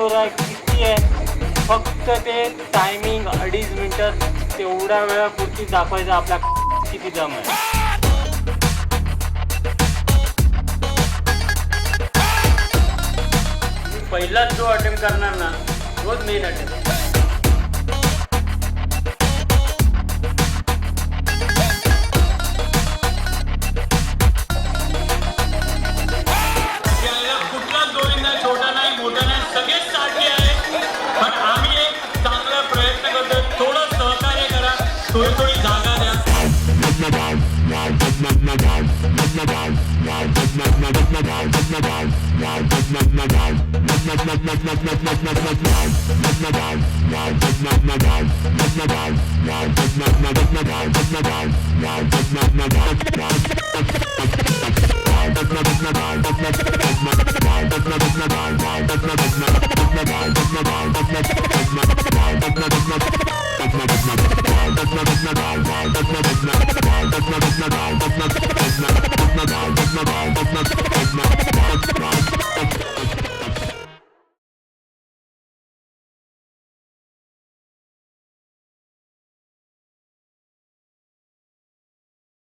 हो रहा है किती आहे, फक्त ते टायमिंग 2.5 मिनिटं तेवढ्या वेळापुरती दाखवायचं आपल्या किती दम आहे. मी पहिलाच जो अटेम्प्ट करणार ना तोच मेन अटेम्प्ट. कुठलाच गोविंदा छोटा नाही मोठा नाही, सगळेच सारखे आहे. पण आम्ही एक चांगला प्रयत्न करतोय. थोडं सहकार्य करा, थोडी थोडी जागा द्या.